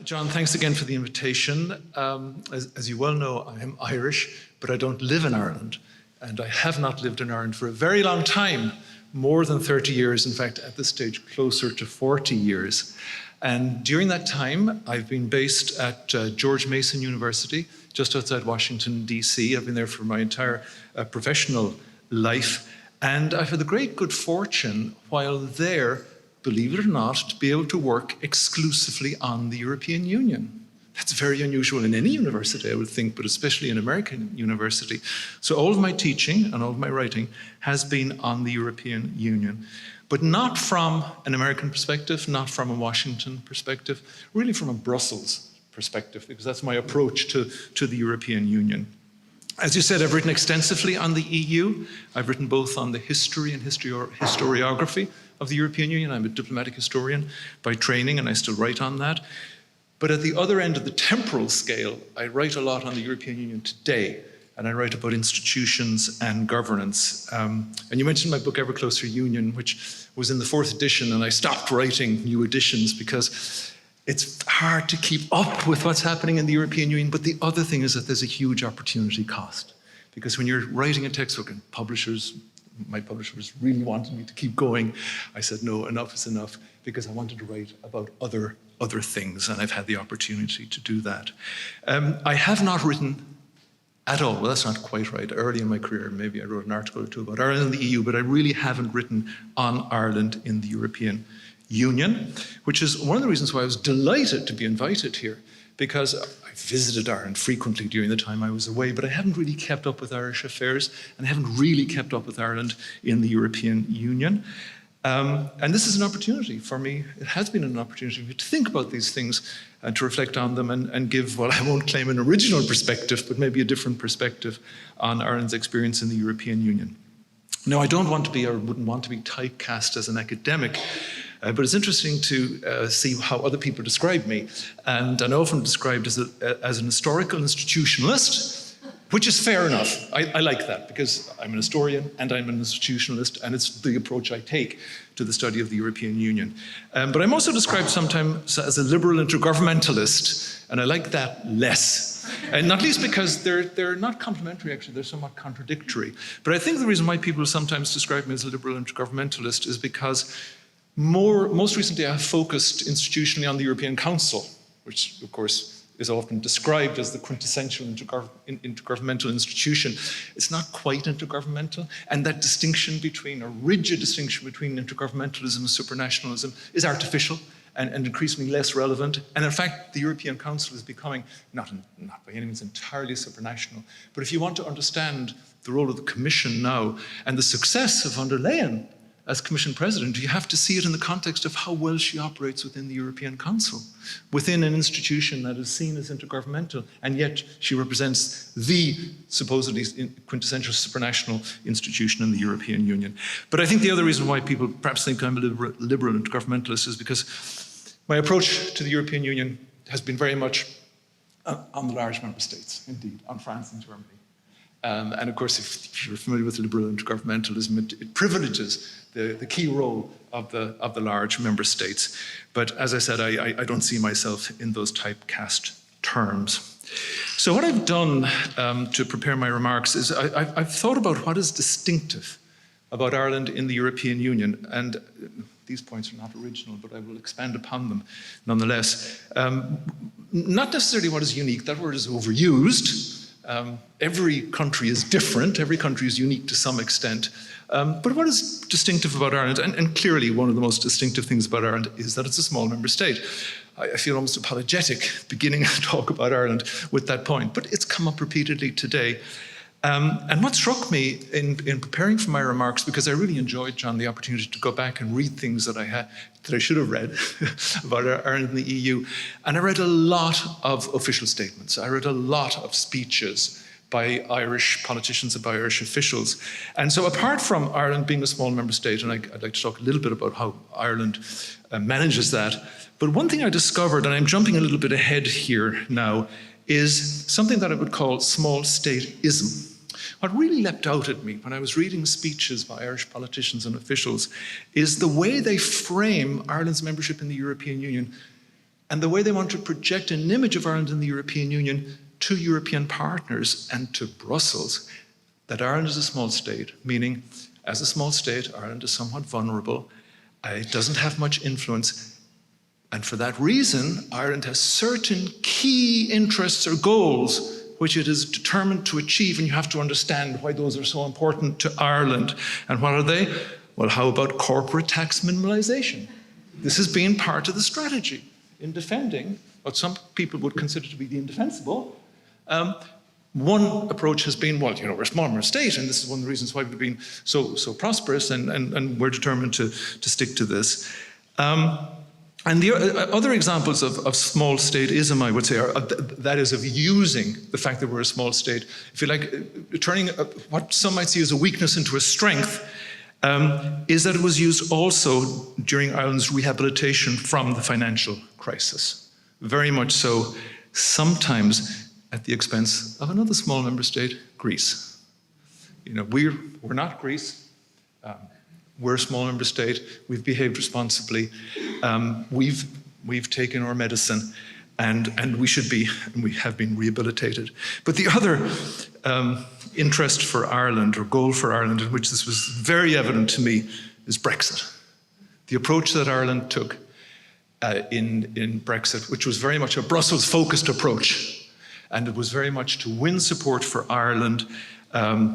John, thanks again for the invitation. As you well know, I am Irish, but I don't live in Ireland. And I have not lived in Ireland for a very long time, more than 30 years, in fact, at this stage, closer to 40 years. And during that time, I've been based at George Mason University, just outside Washington, D.C. I've been there for my entire professional life. And I've had the great good fortune, while there, believe it or not, to be able to work exclusively on the European Union. That's very unusual in any university, I would think, but especially in American university. So all of my teaching and all of my writing has been on the European Union, but not from an American perspective, not from a Washington perspective, really from a Brussels perspective, because that's my approach to the European Union. As you said, I've written extensively on the EU. I've written both on the history and historiography of the European Union. I'm a diplomatic historian by training, and I still write on that. But at the other end of the temporal scale, I write a lot on the European Union today, and I write about institutions and governance. And you mentioned my book, Ever Closer Union, which was in the 4th edition, and I stopped writing new editions because it's hard to keep up with what's happening in the European Union. But the other thing is that there's a huge opportunity cost, because when you're writing a textbook and my publishers really wanted me to keep going, I said, no, enough is enough, because I wanted to write about other things, and I've had the opportunity to do that. I have not written at all, well, that's not quite right. Early in my career, maybe I wrote an article or two about Ireland and the EU, but I really haven't written on Ireland in the European Union, which is one of the reasons why I was delighted to be invited here, because I visited Ireland frequently during the time I was away, but I haven't really kept up with Irish affairs, and I haven't really kept up with Ireland in the European Union. And this is an opportunity for me. It has been an opportunity for me to think about these things and to reflect on them and give, well, I won't claim an original perspective, but maybe a different perspective on Ireland's experience in the European Union. Now, I don't want to be, or wouldn't want to be, typecast as an academic, but it's interesting to see how other people describe me. And I'm often described as an historical institutionalist, which is fair enough. I like that, because I'm an historian and I'm an institutionalist, and it's the approach I take to the study of the European Union. But I'm also described sometimes as a liberal intergovernmentalist, and I like that less. And not least because they're not complementary, actually, they're somewhat contradictory. But I think the reason why people sometimes describe me as a liberal intergovernmentalist is because most recently I have focused institutionally on the European Council, which, of course, is often described as the quintessential intergovernmental institution. It's not quite intergovernmental, and that distinction between, a rigid distinction between intergovernmentalism and supranationalism is artificial and increasingly less relevant. And in fact, the European Council is becoming, not by any means entirely supranational, but if you want to understand the role of the Commission now and the success of von der Leyen as Commission President, you have to see it in the context of how well she operates within the European Council, within an institution that is seen as intergovernmental, and yet she represents the supposedly quintessential supranational institution in the European Union. But I think the other reason why people perhaps think I'm a liberal intergovernmentalist is because my approach to the European Union has been very much on the large member states, indeed, on France and Germany. And of course, if you're familiar with liberal intergovernmentalism, it privileges the key role of the large member states. But as I said, I don't see myself in those typecast terms. So what I've done to prepare my remarks is I've thought about what is distinctive about Ireland in the European Union. And these points are not original, but I will expand upon them nonetheless. Not necessarily what is unique, that word is overused. Every country is different, every country is unique to some extent. But what is distinctive about Ireland, and clearly one of the most distinctive things about Ireland is that it's a small member state. I feel almost apologetic beginning to talk about Ireland with that point, but it's come up repeatedly today. And what struck me in preparing for my remarks, because I really enjoyed, John, the opportunity to go back and read things that I should have read about Ireland and the EU, and I read a lot of official statements. I read a lot of speeches by Irish politicians and by Irish officials. And so apart from Ireland being a small member state, and I'd like to talk a little bit about how Ireland manages that, but one thing I discovered, and I'm jumping a little bit ahead here now, is something that I would call small state-ism. What really leapt out at me when I was reading speeches by Irish politicians and officials is the way they frame Ireland's membership in the European Union and the way they want to project an image of Ireland in the European Union to European partners and to Brussels, that Ireland is a small state, meaning as a small state, Ireland is somewhat vulnerable, it doesn't have much influence, and for that reason, Ireland has certain key interests or goals which it is determined to achieve, and you have to understand why those are so important to Ireland. And what are they? Well, how about corporate tax minimalisation? This has been part of the strategy in defending what some people would consider to be the indefensible. One approach has been, well, we're a smaller state, and this is one of the reasons why we've been so prosperous, and we're determined to stick to this. And the other examples of small stateism, I would say, are that is of using the fact that we're a small state, if you like, turning what some might see as a weakness into a strength, is that it was used also during Ireland's rehabilitation from the financial crisis. Very much so, sometimes at the expense of another small member state, Greece. We're not Greece. We're a small member state. We've behaved responsibly. We've taken our medicine, and we should be, and we have been rehabilitated. But the other interest for Ireland, or goal for Ireland, in which this was very evident to me, is Brexit. The approach that Ireland took in Brexit, which was very much a Brussels-focused approach, and it was very much to win support for Ireland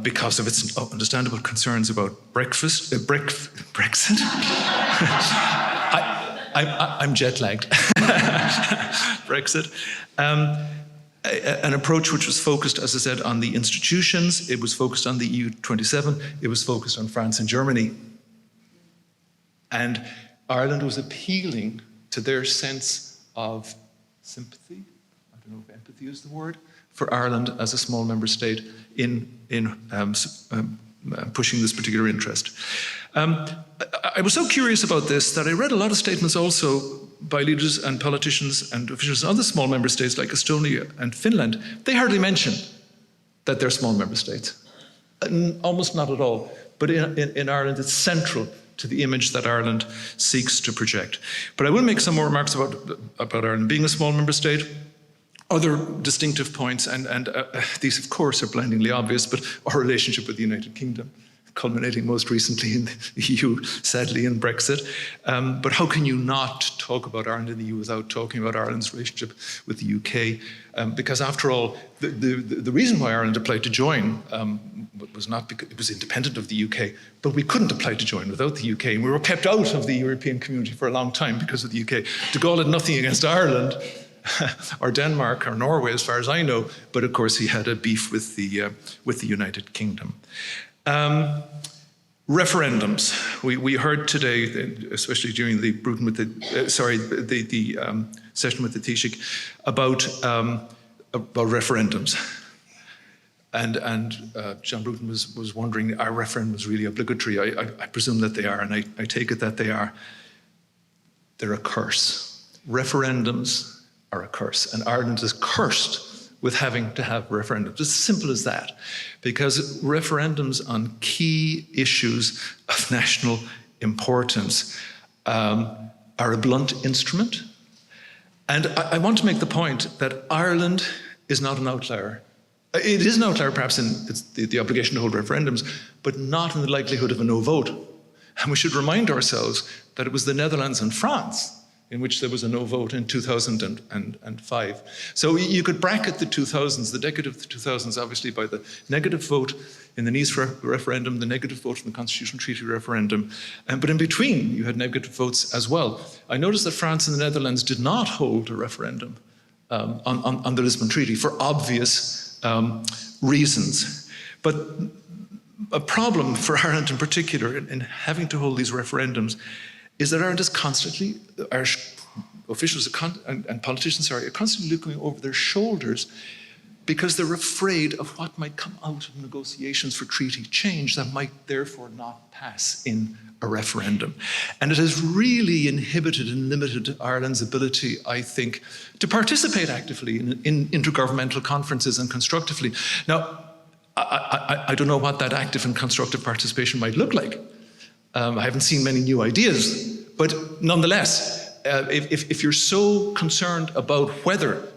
because of its understandable concerns about Brexit. I'm jet-lagged. Brexit. An approach which was focused, as I said, on the institutions. It was focused on the EU 27. It was focused on France and Germany. And Ireland was appealing to their sense of sympathy. I don't know if empathy is the word, for Ireland as a small member state in pushing this particular interest. I was so curious about this that I read a lot of statements also by leaders and politicians and officials in other small member states like Estonia and Finland. They hardly mention that they're small member states. Almost not at all. But in Ireland, it's central to the image that Ireland seeks to project. But I will make some more remarks about Ireland being a small member state. Other distinctive points, and these of course are blindingly obvious, but our relationship with the United Kingdom, culminating most recently in the EU, sadly in Brexit. But how can you not talk about Ireland in the EU without talking about Ireland's relationship with the UK? Because after all, the reason why Ireland applied to join was not because it was independent of the UK, but we couldn't apply to join without the UK, and we were kept out of the European community for a long time because of the UK. De Gaulle had nothing against Ireland, or Denmark, or Norway, as far as I know, but of course he had a beef with the United Kingdom. Referendums. We heard today, especially during the Bruton with the session with the Taoiseach, about referendums. And John Bruton was wondering, are referendums really obligatory? I presume that they are, and I take it that they are. They're a curse. Referendums are a curse, and Ireland is cursed with having to have referendums. It's as simple as that, because referendums on key issues of national importance are a blunt instrument. And I want to make the point that Ireland is not an outlier. It is an outlier perhaps in the obligation to hold referendums, but not in the likelihood of a no vote. And we should remind ourselves that it was the Netherlands and France in which there was a no vote in 2005. So you could bracket the 2000s, the decade of the 2000s, obviously by the negative vote in the Nice referendum, the negative vote in the Constitutional Treaty referendum, but in between you had negative votes as well. I noticed that France and the Netherlands did not hold a referendum on the Lisbon Treaty for obvious reasons. But a problem for Ireland in particular in having to hold these referendums is that Ireland is constantly, Irish officials and politicians are constantly looking over their shoulders because they're afraid of what might come out of negotiations for treaty change that might therefore not pass in a referendum. And it has really inhibited and limited Ireland's ability, I think, to participate actively in intergovernmental conferences and constructively. Now, I don't know what that active and constructive participation might look like. I haven't seen many new ideas, but nonetheless, if you're so concerned about whether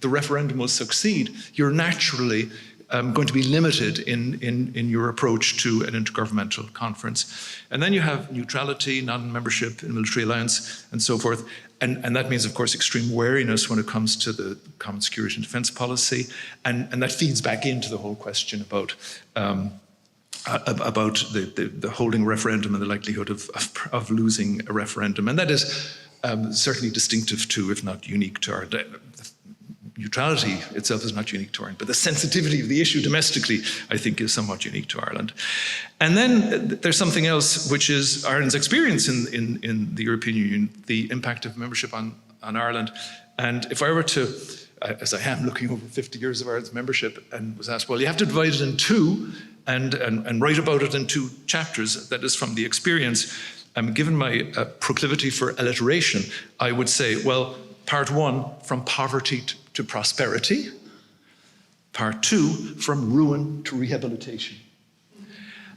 the referendum will succeed, you're naturally going to be limited in your approach to an intergovernmental conference. And then you have neutrality, non-membership in military alliance, and so forth. And that means, of course, extreme wariness when it comes to the common security and defense policy. And that feeds back into the whole question about the holding a referendum and the likelihood of losing a referendum. And that is certainly distinctive to, if not unique to, our neutrality itself is not unique to Ireland, but the sensitivity of the issue domestically, I think, is somewhat unique to Ireland. And then there's something else, which is Ireland's experience in the European Union, the impact of membership on Ireland. And if I were to, as I am looking over 50 years of Ireland's membership, and was asked, well, you have to divide it in two and write about it in two chapters, that is from the experience, given my proclivity for alliteration, I would say, well, part one, from poverty to prosperity. Part two, from ruin to rehabilitation.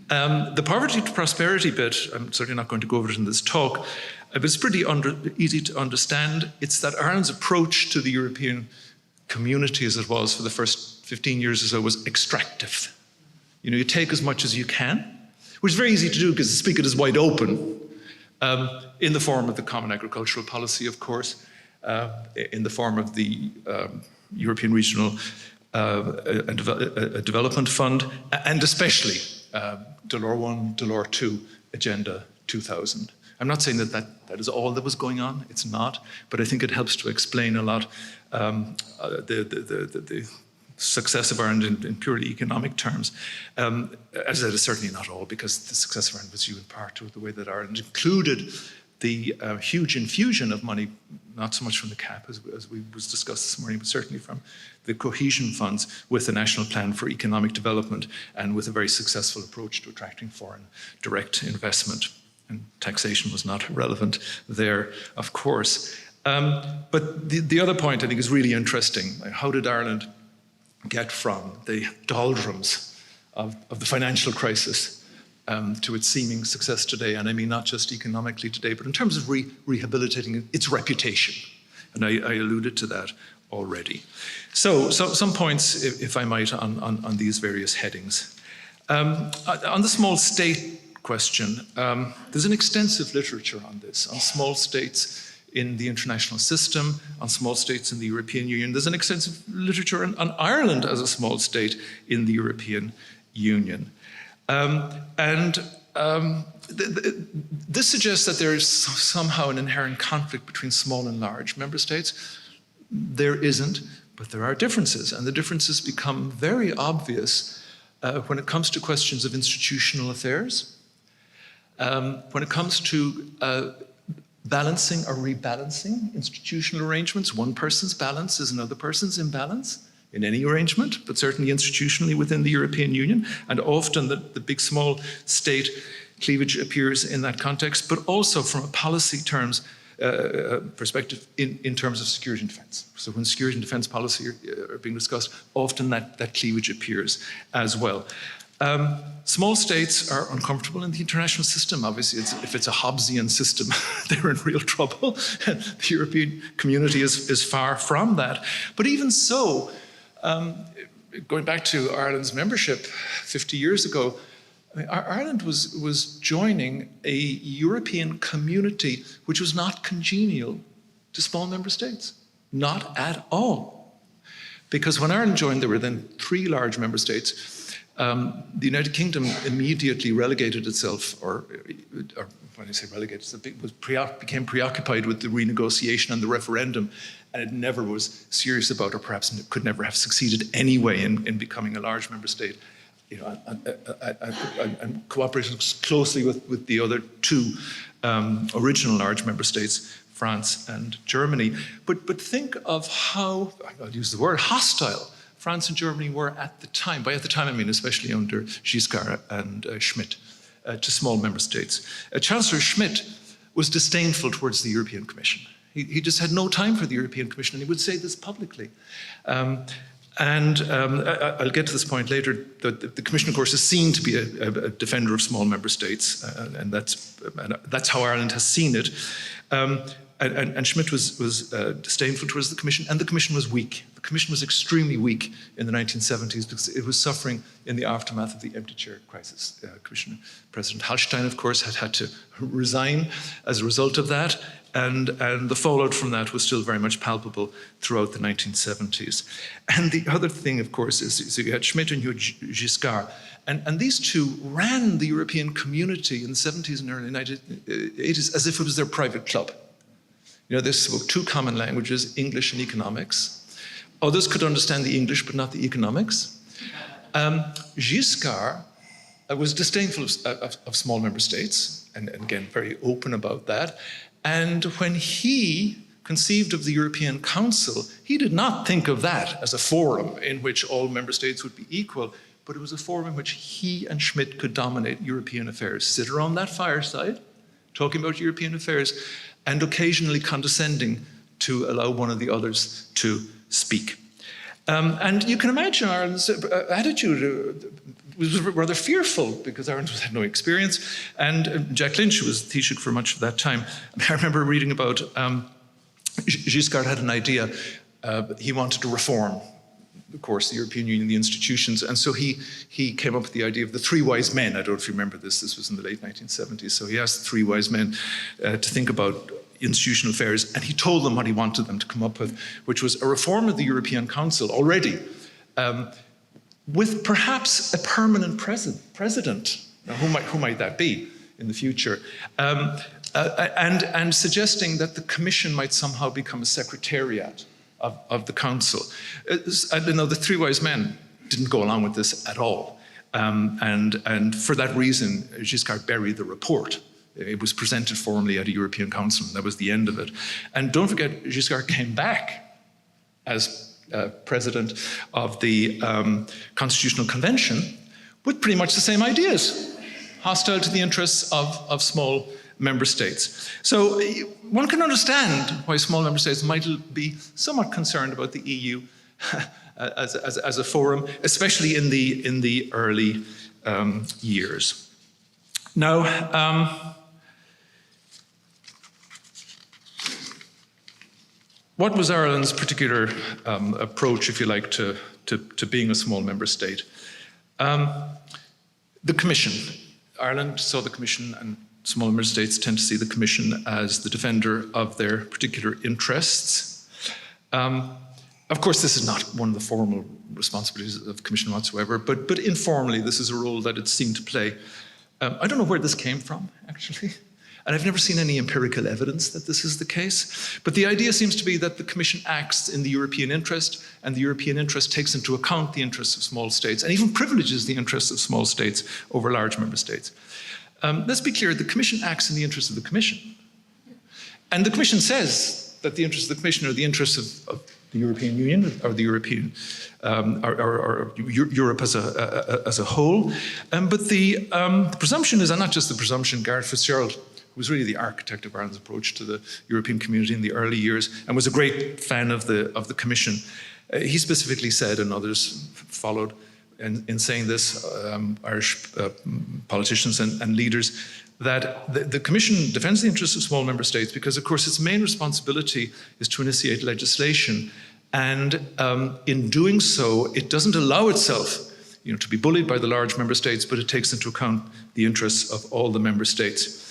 The poverty to prosperity bit, I'm certainly not going to go over it in this talk, but it's pretty easy to understand. It's that Ireland's approach to the European community, as it was for the first 15 years or so, was extractive. You know, you take as much as you can, which is very easy to do because the spigot is wide open, in the form of the Common Agricultural Policy, of course, in the form of the European Regional Development Fund, and especially Delors 1, Delors 2, Agenda 2000. I'm not saying that is all that was going on, it's not, but I think it helps to explain a lot the success of Ireland in purely economic terms. As I said, it's certainly not all, because the success of Ireland was due in part to the way that Ireland included the huge infusion of money, not so much from the CAP as was discussed this morning, but certainly from the cohesion funds with the National Plan for Economic Development and with a very successful approach to attracting foreign direct investment. And taxation was not relevant there, of course. But the other point I think is really interesting. How did Ireland get from the doldrums of the financial crisis to its seeming success today? And I mean not just economically today, but in terms of rehabilitating its reputation. And I alluded to that already. So some points, if I might, on these various headings. On the small state question, there's an extensive literature on this, on small states in the international system, on small states in the European Union. There's an extensive literature on Ireland as a small state in the European Union. This suggests that there is somehow an inherent conflict between small and large member states. There isn't, but there are differences, and the differences become very obvious when it comes to questions of institutional affairs, when it comes to balancing or rebalancing institutional arrangements. One person's balance is another person's imbalance in any arrangement, but certainly institutionally within the European Union. And often the big-small state cleavage appears in that context, but also from a policy terms perspective in terms of security and defense. So when security and defense policy are being discussed, often that cleavage appears as well. Small states are uncomfortable in the international system. Obviously, if it's a Hobbesian system, they're in real trouble. The European community is far from that. But even so, going back to Ireland's membership 50 years ago, I mean, Ireland was joining a European community which was not congenial to small member states, not at all. Because when Ireland joined, there were then 3 large member states. The United Kingdom immediately relegated itself, or when I say relegated, became preoccupied with the renegotiation and the referendum, and it never was serious about, or perhaps could never have succeeded anyway in becoming a large member state. You know, and cooperating closely with the other 2 original large member states, France and Germany. But think of how, I'll use the word, hostile France and Germany were at the time. By at the time, I mean especially under Giscard and Schmidt, to small member states. Chancellor Schmidt was disdainful towards the European Commission. He just had no time for the European Commission, and he would say this publicly. I'll get to this point later. The Commission, of course, is seen to be a defender of small member states, and that's how Ireland has seen it. and Schmidt was disdainful towards the Commission, and the Commission was weak. The Commission was extremely weak in the 1970s because it was suffering in the aftermath of the empty chair crisis. Commissioner President Hallstein, of course, had to resign as a result of that, and the fallout from that was still very much palpable throughout the 1970s. And the other thing, of course, is you had Schmidt and you had Giscard. And these two ran the European community in the 70s and early 80s as if it was their private club. You know, they spoke two common languages, English and economics. Others could understand the English, but not the economics. Giscard was disdainful of small member states, and again, very open about that. And when he conceived of the European Council, he did not think of that as a forum in which all member states would be equal, but it was a forum in which he and Schmidt could dominate European affairs, sit around that fireside, talking about European affairs, and occasionally condescending to allow one of the others to speak. And you can imagine Ireland's attitude was rather fearful because Ireland had no experience. And Jack Lynch, who was Taoiseach for much of that time, I remember reading about Giscard had an idea. He wanted to reform, of course, the European Union, the institutions. And so he came up with the idea of the three wise men. I don't know if you remember this. This was in the late 1970s. So he asked the three wise men to think about institutional affairs, and he told them what he wanted them to come up with, which was a reform of the European Council already, with perhaps a permanent president. Now, who might that be in the future? And suggesting that the Commission might somehow become a secretariat of the Council. You know, the three wise men didn't go along with this at all. And for that reason, Giscard buried the report. It was presented formally at a European Council, and that was the end of it. And don't forget, Giscard came back as president of the Constitutional Convention with pretty much the same ideas, hostile to the interests of small member states. So one can understand why small member states might be somewhat concerned about the EU as a forum, especially in the early years. Now, what was Ireland's particular approach, if you like, to being a small member state? The Commission. Ireland saw the Commission, and small member states tend to see the Commission as the defender of their particular interests. Of course, this is not one of the formal responsibilities of the Commission whatsoever, but informally, this is a role that it seemed to play. I don't know where this came from, actually. And I've never seen any empirical evidence that this is the case. But the idea seems to be that the Commission acts in the European interest, and the European interest takes into account the interests of small states, and even privileges the interests of small states over large member states. Let's be clear, the Commission acts in the interest of the Commission. And the Commission says that the interests of the Commission are the interests of the European Union, or the European, or Europe as a whole. But the presumption is, and not just the presumption, Gareth Fitzgerald, who was really the architect of Ireland's approach to the European community in the early years, and was a great fan of the Commission. He specifically said, and others followed in saying this, Irish politicians and leaders, that the Commission defends the interests of small member states because, of course, its main responsibility is to initiate legislation. And in doing so, it doesn't allow itself to be bullied by the large member states, but it takes into account the interests of all the member states.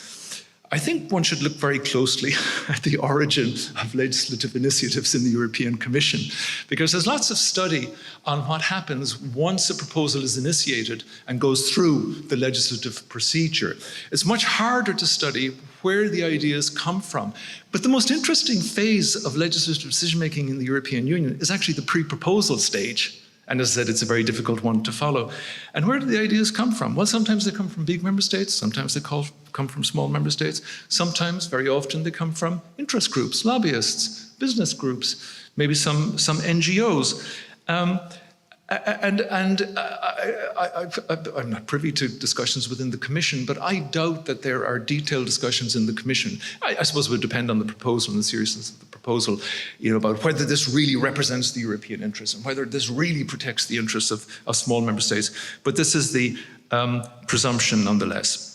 I think one should look very closely at the origin of legislative initiatives in the European Commission, because there's lots of study on what happens once a proposal is initiated and goes through the legislative procedure. It's much harder to study where the ideas come from. But the most interesting phase of legislative decision-making in the European Union is actually the pre-proposal stage. And as I said, it's a very difficult one to follow. And where do the ideas come from? Well, sometimes they come from big member states, sometimes they come from small member states, sometimes, very often, they come from interest groups, lobbyists, business groups, maybe some NGOs. I'm not privy to discussions within the Commission, but I doubt that there are detailed discussions in the Commission. I suppose it would depend on the proposal and the seriousness of the proposal, about whether this really represents the European interest and whether this really protects the interests of small member states. But this is the presumption nonetheless.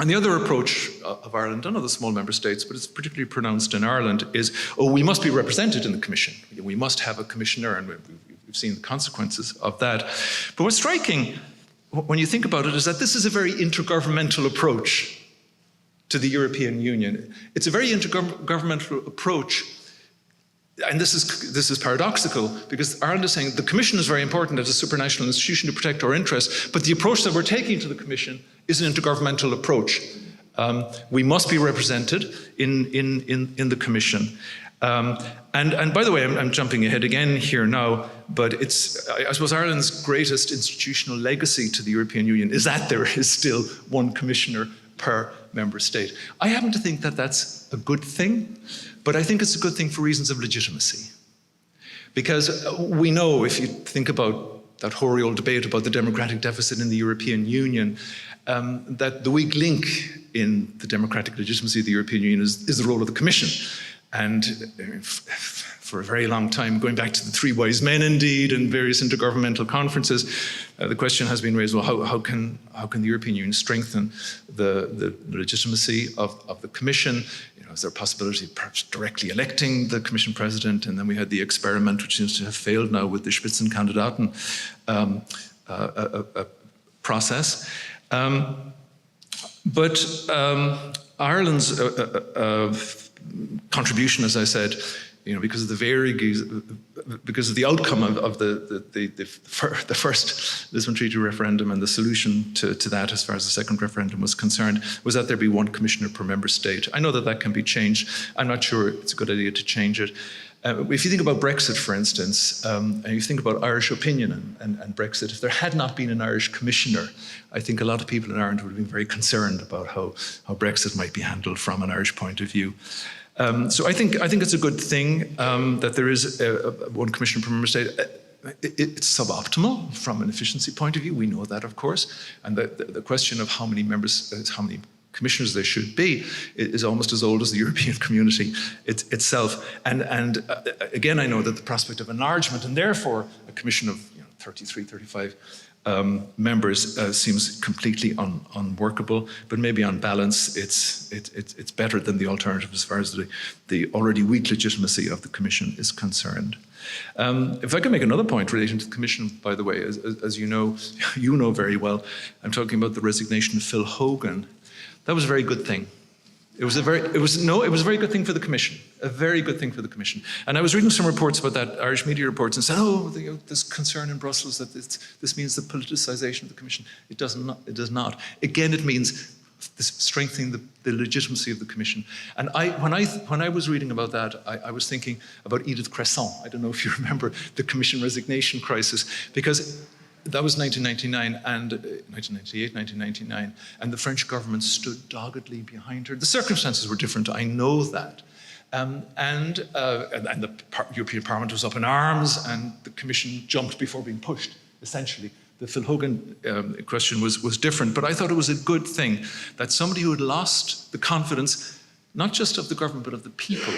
And the other approach of Ireland and other small member states, but it's particularly pronounced in Ireland, is, oh, we must be represented in the Commission. We must have a commissioner, and we've seen the consequences of that. But what's striking, when you think about it, is that this is a very intergovernmental approach to the European Union. It's a very intergovernmental approach, and this is paradoxical, because Ireland is saying the Commission is very important as a supranational institution to protect our interests, but the approach that we're taking to the Commission is an intergovernmental approach. We must be represented in the Commission. And by the way, I'm jumping ahead again here now, but I suppose Ireland's greatest institutional legacy to the European Union is that there is still one commissioner per member state. I happen to think that that's a good thing, but I think it's a good thing for reasons of legitimacy. Because we know, if you think about that hoary old debate about the democratic deficit in the European Union, that the weak link in the democratic legitimacy of the European Union is the role of the Commission. And for a very long time, going back to the Three Wise Men indeed, and various intergovernmental conferences, the question has been raised, well, how can the European Union strengthen the legitimacy of the Commission? You know, is there a possibility of perhaps directly electing the Commission President? And then we had the experiment, which seems to have failed now, with the Spitzenkandidaten process. But Ireland's contribution, as I said, you know, because of the outcome of the first Lisbon Treaty referendum and the solution to that, as far as the second referendum was concerned, was that there be one commissioner per member state. I know that that can be changed. I'm not sure it's a good idea to change it. If you think about Brexit, for instance, and you think about Irish opinion and Brexit, if there had not been an Irish commissioner, I think a lot of people in Ireland would have been very concerned about how Brexit might be handled from an Irish point of view. So I think it's a good thing that there is one commissioner per member state. It's suboptimal from an efficiency point of view. We know that, of course, and the question of how many commissioners there should be is almost as old as the European community itself. And again, I know that the prospect of enlargement and therefore a commission of 33, 35 members seems completely unworkable, but maybe on balance it's better than the alternative as far as the already weak legitimacy of the Commission is concerned. If I can make another point relating to the Commission, by the way, as you know very well, I'm talking about the resignation of Phil Hogan. That was a very good thing. It was a very good thing for the Commission, a very good thing for the Commission. And I was reading some reports about that, Irish media reports, and said, there's concern in Brussels that this means the politicization of the Commission. It does not. Again, it means strengthening the legitimacy of the Commission. And when I was reading about that, I was thinking about Edith Cresson. I don't know if you remember the Commission resignation crisis, because that was 1999 and 1998, 1999, and the French government stood doggedly behind her. The circumstances were different, I know that. And the European Parliament was up in arms, and the Commission jumped before being pushed, essentially. The Phil Hogan question was different, but I thought it was a good thing that somebody who had lost the confidence, not just of the government, but of the people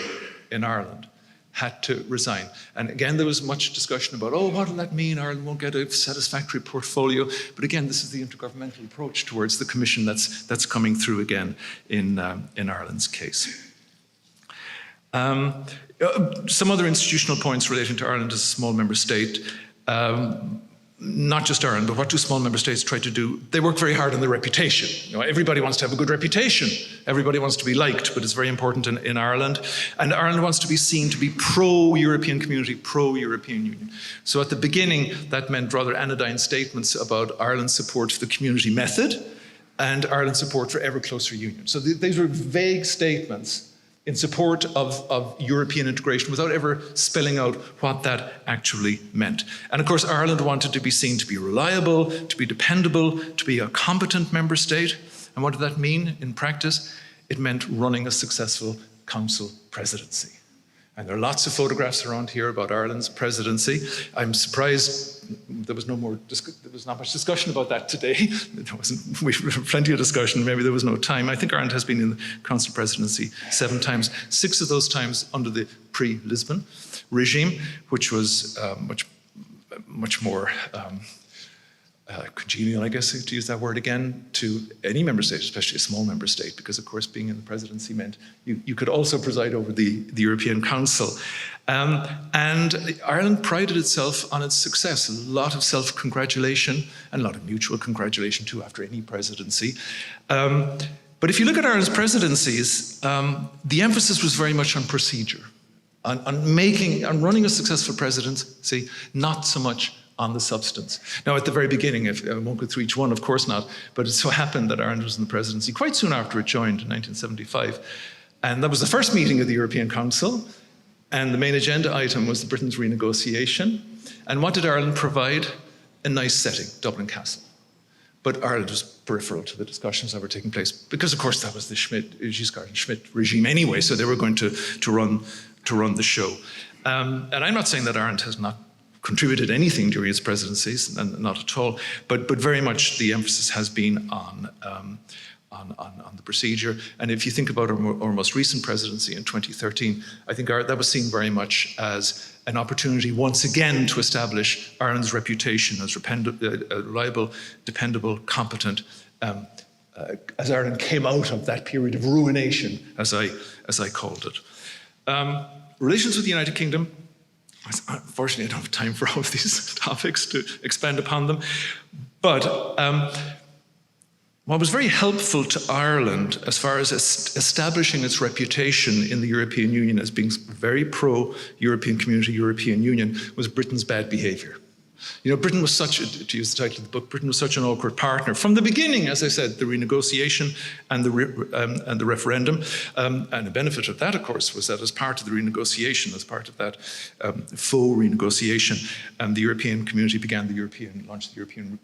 in Ireland, had to resign. And again, there was much discussion about, what will that mean? Ireland won't get a satisfactory portfolio. But again, this is the intergovernmental approach towards the Commission that's coming through again in Ireland's case. Some other institutional points relating to Ireland as a small member state. Not just Ireland, but what do small member states try to do? They work very hard on their reputation. Everybody wants to have a good reputation. Everybody wants to be liked, but it's very important in Ireland. And Ireland wants to be seen to be pro-European community, pro-European Union. So at the beginning, that meant rather anodyne statements about Ireland's support for the community method and Ireland's support for ever closer union. So these were vague statements in support of European integration without ever spelling out what that actually meant. And of course, Ireland wanted to be seen to be reliable, to be dependable, to be a competent member state. And what did that mean in practice? It meant running a successful council presidency. And there are lots of photographs around here about Ireland's presidency. I'm surprised there was not much discussion about that today. We had plenty of discussion, maybe there was no time. I think Ireland has been in the council presidency 7 times, 6 of those times under the pre-Lisbon regime, which was much more congenial, I guess, to use that word again, to any member state, especially a small member state, because of course being in the presidency meant you could also preside over the European Council. And Ireland prided itself on its success, a lot of self-congratulation and a lot of mutual congratulation too after any presidency. But if you look at Ireland's presidencies, the emphasis was very much on procedure, on running a successful presidency, not so much on the substance. Now, at the very beginning, I won't go through each one, of course not, but it so happened that Ireland was in the presidency quite soon after it joined in 1975. And that was the first meeting of the European Council, and the main agenda item was Britain's renegotiation. And what did Ireland provide? A nice setting, Dublin Castle. But Ireland was peripheral to the discussions that were taking place, because of course that was the Giscard and Schmidt regime anyway, so they were going to run the show. And I'm not saying that Ireland has not contributed anything during its presidencies, and not at all, but very much the emphasis has been on the procedure. And if you think about our most recent presidency in 2013, I think that was seen very much as an opportunity once again to establish Ireland's reputation as reliable, dependable, competent, as Ireland came out of that period of ruination, as I called it. Relations with the United Kingdom. Unfortunately, I don't have time for all of these topics to expand upon them. But what was very helpful to Ireland as far as establishing its reputation in the European Union as being very pro-European Community, European Union, was Britain's bad behaviour. You know, Britain was to use the title of the book, Britain was such an awkward partner. From the beginning, as I said, the renegotiation and the referendum, and the benefit of that, of course, was that as part of the renegotiation, as part of that faux renegotiation, the European Community launched the European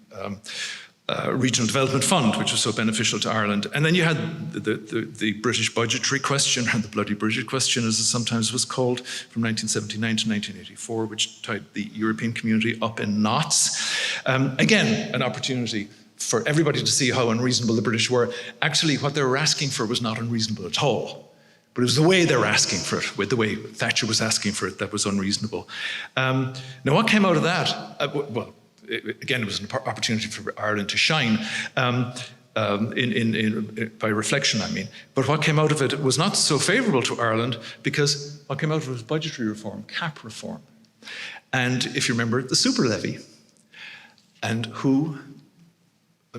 Regional Development Fund, which was so beneficial to Ireland. And then you had the British budgetary question, or the bloody British question, as it sometimes was called, from 1979 to 1984, which tied the European community up in knots. Again, an opportunity for everybody to see how unreasonable the British were. Actually, what they were asking for was not unreasonable at all. But it was the way they were asking for it, with the way Thatcher was asking for it, that was unreasonable. Now, what came out of that? Well, again, it was an opportunity for Ireland to shine, by reflection, I mean. But what came out of it was not so favourable to Ireland, because what came out of it was budgetary reform, cap reform. And if you remember, the super levy. And who,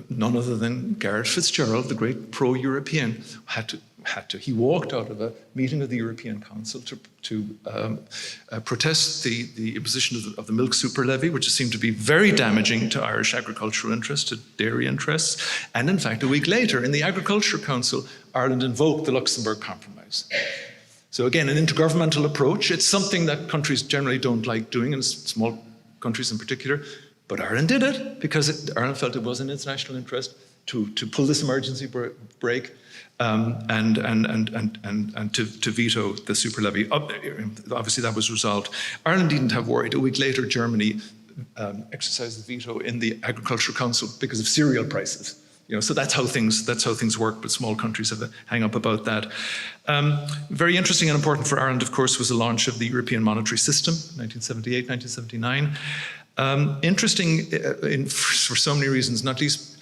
none other than Garret FitzGerald, the great pro-European, he walked out of a meeting of the European Council to protest the imposition of the milk super levy, which seemed to be very damaging to Irish agricultural interests, to dairy interests. And in fact, a week later, in the Agriculture Council, Ireland invoked the Luxembourg Compromise. So again, an intergovernmental approach. It's something that countries generally don't like doing, and small countries in particular. But Ireland did it because Ireland felt it was in its national interest to pull this emergency brake. And to veto the super levy. Obviously, that was resolved. Ireland needn't have worried. A week later, Germany exercised the veto in the Agricultural Council because of cereal prices. You know, so that's how things work. But small countries have a hang up about that. Very interesting and important for Ireland, of course, was the launch of the European Monetary System, 1978, 1979. Interesting for so many reasons, not least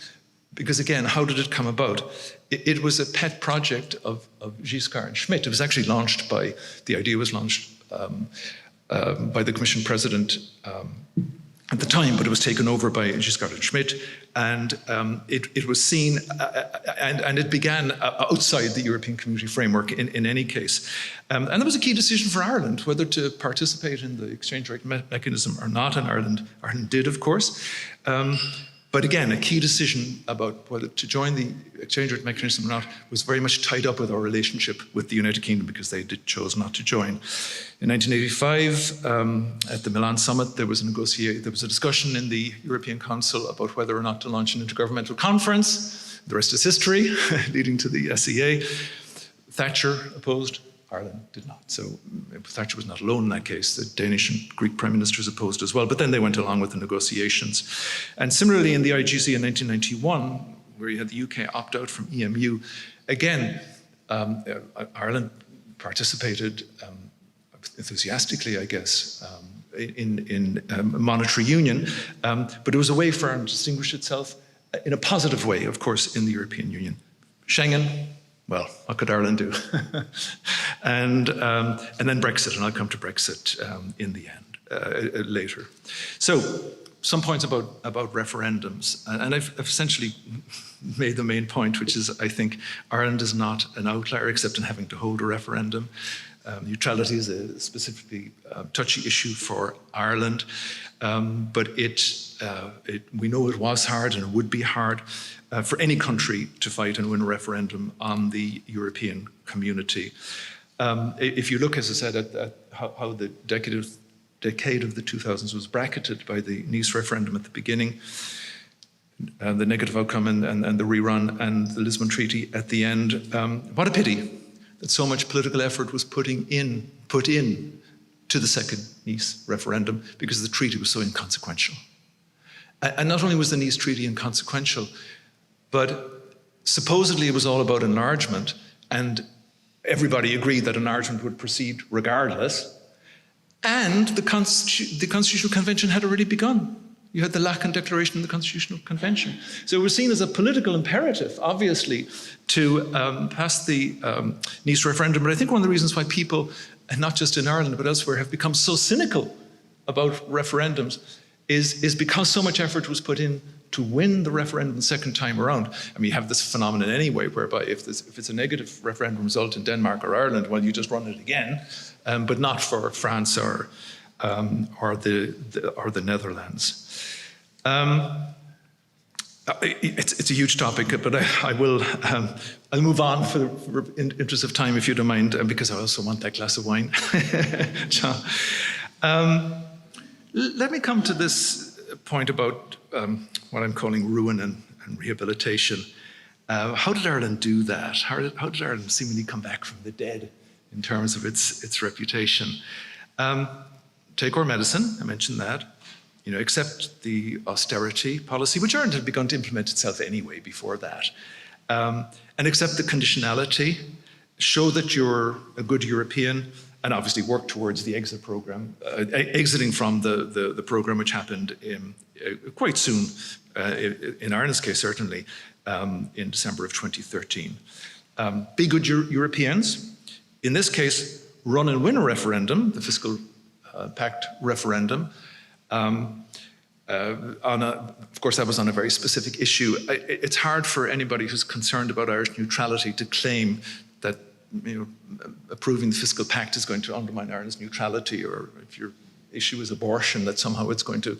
because, again, how did it come about? It was a pet project of Giscard and Schmidt. It was actually launched the idea was launched by the Commission President at the time, but it was taken over by Giscard and Schmidt, and it was seen, and it began outside the European Community framework in any case. And that was a key decision for Ireland, whether to participate in the exchange rate mechanism or not, and Ireland did, of course. But again, a key decision about whether to join the exchange rate mechanism or not was very much tied up with our relationship with the United Kingdom, because they chose not to join. In 1985, at the Milan summit, there was a discussion in the European Council about whether or not to launch an intergovernmental conference. The rest is history, leading to the SEA. Thatcher opposed. Ireland did not. So Thatcher was not alone in that case. The Danish and Greek prime ministers opposed as well, but then they went along with the negotiations. And similarly in the IGC in 1991, where you had the UK opt out from EMU, again, Ireland participated enthusiastically, I guess, monetary union, but it was a way for Ireland to distinguish itself in a positive way, of course, in the European Union. Schengen, well, what could Ireland do? and then Brexit, and I'll come to Brexit in the end later. So, some points about referendums, and I've essentially made the main point, which is I think Ireland is not an outlier except in having to hold a referendum. Neutrality is a specifically touchy issue for Ireland, but we know it was hard and it would be hard for any country to fight and win a referendum on the European community. If you look, as I said, at how the decade of the 2000s was bracketed by the Nice referendum at the beginning, the negative outcome and the rerun and the Lisbon Treaty at the end, what a pity that so much political effort was put in to the second Nice referendum because the treaty was so inconsequential. And not only was the Nice Treaty inconsequential, but supposedly it was all about enlargement, and everybody agreed that enlargement would proceed regardless, and the Constitutional Convention had already begun. You had the Lacan Declaration in the Constitutional Convention. So it was seen as a political imperative, obviously, to pass the Nice referendum. But I think one of the reasons why people, and not just in Ireland but elsewhere, have become so cynical about referendums is because so much effort was put in to win the referendum the second time around. I mean, you have this phenomenon anyway, whereby if it's a negative referendum result in Denmark or Ireland, well, you just run it again, but not for France or the Netherlands. It's a huge topic, but I'll move on for the interest of time, if you don't mind, because I also want that glass of wine. Let me come to this point about what I'm calling ruin and rehabilitation. How did Ireland do that? How did Ireland seemingly come back from the dead in terms of its reputation? Take our medicine, I mentioned that. Accept the austerity policy, which Ireland had begun to implement itself anyway before that, and accept the conditionality, show that you're a good European, and obviously work towards the exit program, exiting from the program, which happened quite soon, in Ireland's case certainly, in December of 2013. Be good Europeans. In this case, run and win a referendum, the Fiscal Pact referendum. Of course, that was on a very specific issue. It's hard for anybody who's concerned about Irish neutrality to claim that approving the Fiscal Pact is going to undermine Ireland's neutrality, or if your issue is abortion, that somehow it's going to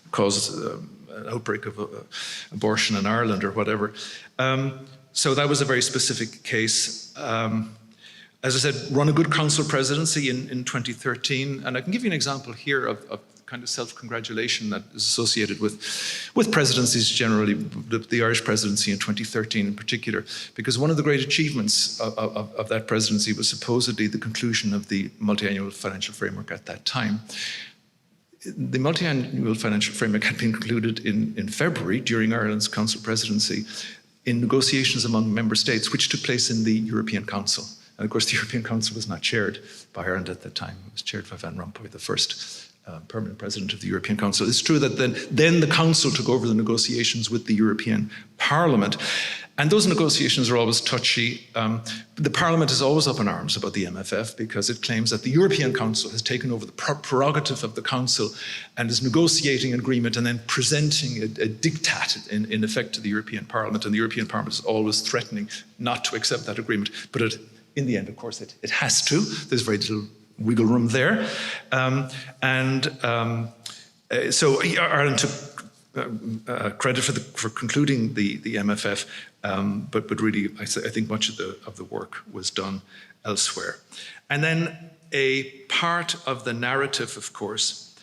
cause an outbreak of abortion in Ireland or whatever. So that was a very specific case. As I said, run a good council presidency in 2013, and I can give you an example here of kind of self-congratulation that is associated with presidencies generally, the Irish presidency in 2013 in particular, because one of the great achievements of that presidency was supposedly the conclusion of the multi-annual financial framework at that time. The multi-annual financial framework had been concluded in February during Ireland's council presidency in negotiations among member states, which took place in the European Council. And of course, the European Council was not chaired by Ireland at that time. It was chaired by Van Rompuy, the first permanent president of the European Council. It's true that then the Council took over the negotiations with the European Parliament. And those negotiations are always touchy. The Parliament is always up in arms about the MFF because it claims that the European Council has taken over the prerogative of the Council and is negotiating an agreement and then presenting a diktat in effect to the European Parliament. And the European Parliament is always threatening not to accept that agreement. But in the end, of course, it has to. There's very little wiggle room there. So Ireland took credit for concluding the MFF, but really I think much of the work was done elsewhere. And then a part of the narrative, of course,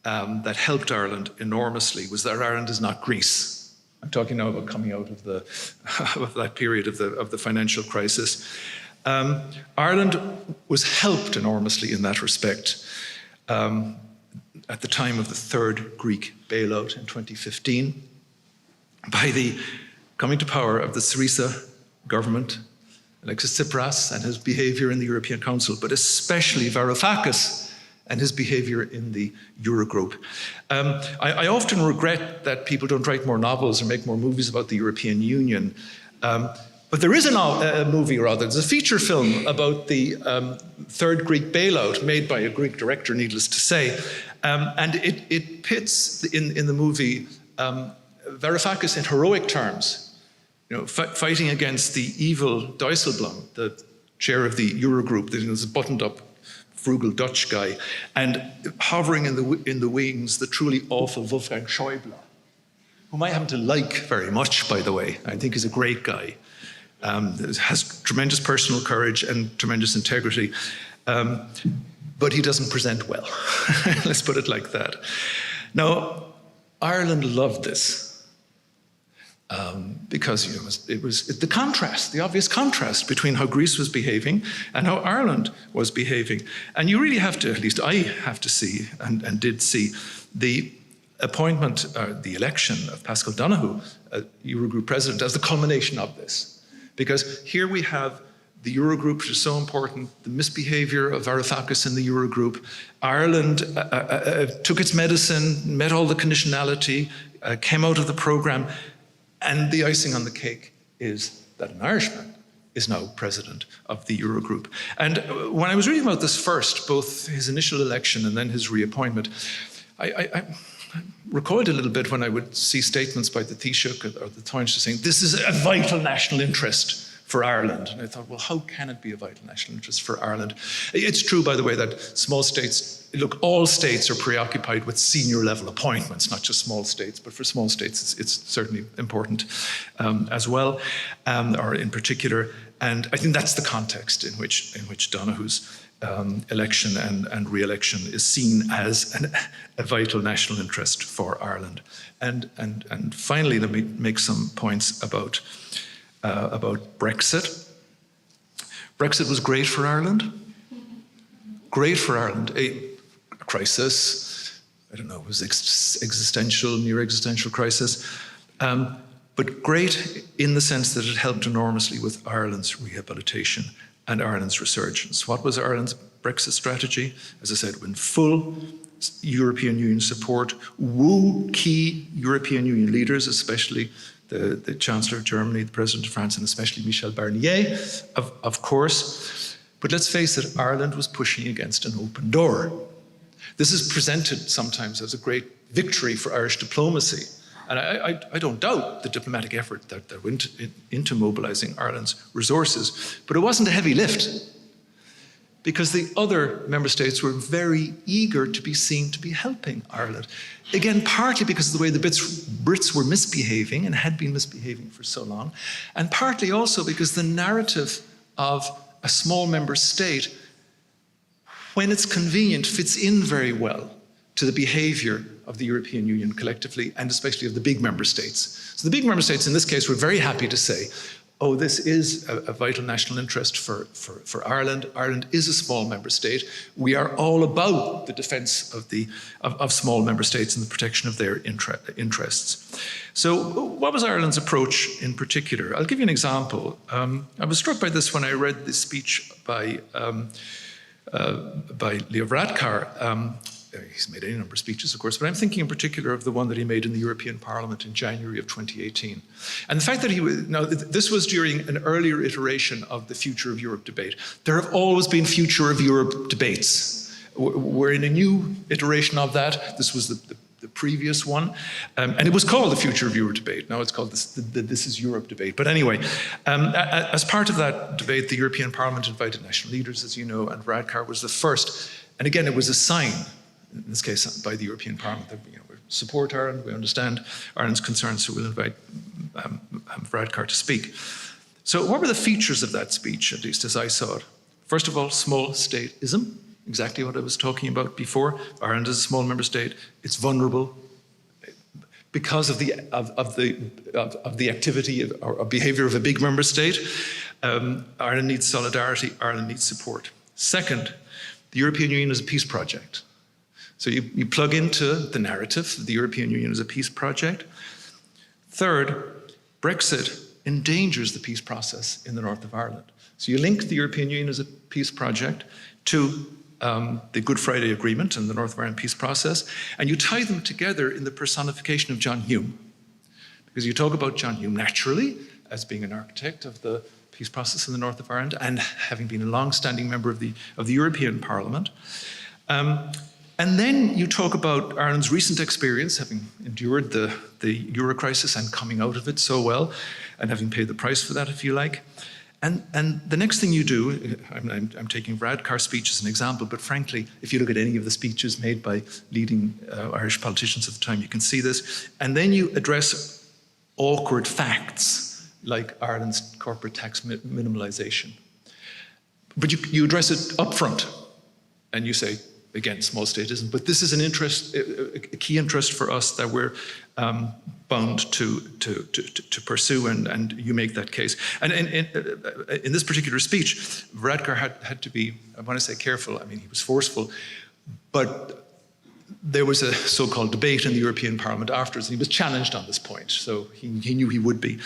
that helped Ireland enormously was that Ireland is not Greece. I'm talking now about coming out of that period of the financial crisis. Ireland was helped enormously in that respect at the time of the third Greek bailout in 2015 by the coming to power of the Syriza government, Alexis Tsipras and his behavior in the European Council, but especially Varoufakis and his behavior in the Eurogroup. I often regret that people don't write more novels or make more movies about the European Union. But there is a movie, rather, there's a feature film about the third Greek bailout made by a Greek director, needless to say. And it pits, in the movie, Varoufakis in heroic terms, fighting against the evil Dijsselbloem, the chair of the Eurogroup, this buttoned-up, frugal Dutch guy, and hovering in the wings, the truly awful Wolfgang Schäuble, whom I happen to like very much, by the way. I think he's a great guy. Has tremendous personal courage and tremendous integrity, but he doesn't present well. Let's put it like that. Now, Ireland loved this because it was the contrast, the obvious contrast between how Greece was behaving and how Ireland was behaving. And you really have to, at least I have to see, and did see, the appointment, the election of Pascal Donoghue, Eurogroup president, as the culmination of this. Because here we have the Eurogroup, which is so important, the misbehavior of Varoufakis in the Eurogroup. Ireland took its medicine, met all the conditionality, came out of the programme, and the icing on the cake is that an Irishman is now president of the Eurogroup. And when I was reading about this first, both his initial election and then his reappointment, I recoiled a little bit when I would see statements by the Taoiseach or the Taoiseach saying, this is a vital national interest for Ireland. And I thought, well, how can it be a vital national interest for Ireland? It's true, by the way, that small states, look, all states are preoccupied with senior level appointments, not just small states, but for small states, it's certainly important as well, or in particular. And I think that's the context in which Donoghue's election and re-election is seen as a vital national interest for Ireland. And finally, let me make some points about Brexit. Brexit was great for Ireland. Great for Ireland. A crisis, I don't know, it was existential, near existential crisis. But great in the sense that it helped enormously with Ireland's rehabilitation and Ireland's resurgence. What was Ireland's Brexit strategy? As I said, win full European Union support, woo key European Union leaders, especially the Chancellor of Germany, the President of France, and especially Michel Barnier, of course. But let's face it, Ireland was pushing against an open door. This is presented sometimes as a great victory for Irish diplomacy. And I don't doubt the diplomatic effort that went into mobilizing Ireland's resources, but it wasn't a heavy lift because the other member states were very eager to be seen to be helping Ireland. Again, partly because of the way the Brits were misbehaving and had been misbehaving for so long, and partly also because the narrative of a small member state, when it's convenient, fits in very well to the behavior of the European Union collectively, and especially of the big member states. So the big member states in this case were very happy to say, oh, this is a vital national interest for Ireland. Ireland is a small member state. We are all about the defence of small member states and the protection of their interests. So what was Ireland's approach in particular? I'll give you an example. I was struck by this when I read the speech by Leo Varadkar. He's made any number of speeches, of course, but I'm thinking in particular of the one that he made in the European Parliament in January of 2018. And the fact that this was during an earlier iteration of the Future of Europe debate. There have always been Future of Europe debates. We're in a new iteration of that. This was the previous one. And it was called the Future of Europe debate. Now it's called the This is Europe debate. But anyway, as part of that debate, the European Parliament invited national leaders, as you know, and Varadkar was the first. And again, it was a sign, in this case by the European Parliament, that we support Ireland, we understand Ireland's concerns, so we'll invite Varadkar to speak. So what were the features of that speech, at least as I saw it? First of all, small stateism, exactly what I was talking about before. Ireland is a small member state, it's vulnerable because of the activity or behaviour of a big member state. Ireland needs solidarity, Ireland needs support. Second, the European Union is a peace project. So you plug into the narrative, the European Union is a peace project. Third, Brexit endangers the peace process in the north of Ireland. So you link the European Union as a peace project to the Good Friday Agreement and the North of Ireland peace process, and you tie them together in the personification of John Hume. Because you talk about John Hume naturally as being an architect of the peace process in the North of Ireland and having been a long-standing member of the European Parliament. And then you talk about Ireland's recent experience, having endured the euro crisis and coming out of it so well, and having paid the price for that, if you like. And the next thing you do, I'm taking Varadkar's speech as an example, but frankly, if you look at any of the speeches made by leading Irish politicians at the time, you can see this. And then you address awkward facts, like Ireland's corporate tax minimalisation. But you address it up front, and you say, again, small statism, but this is an interest, a key interest for us that we're bound to pursue, and you make that case. And in this particular speech, Varadkar had to be, I want to say careful, I mean, he was forceful, but there was a so-called debate in the European Parliament afterwards, and he was challenged on this point, so he knew he would be.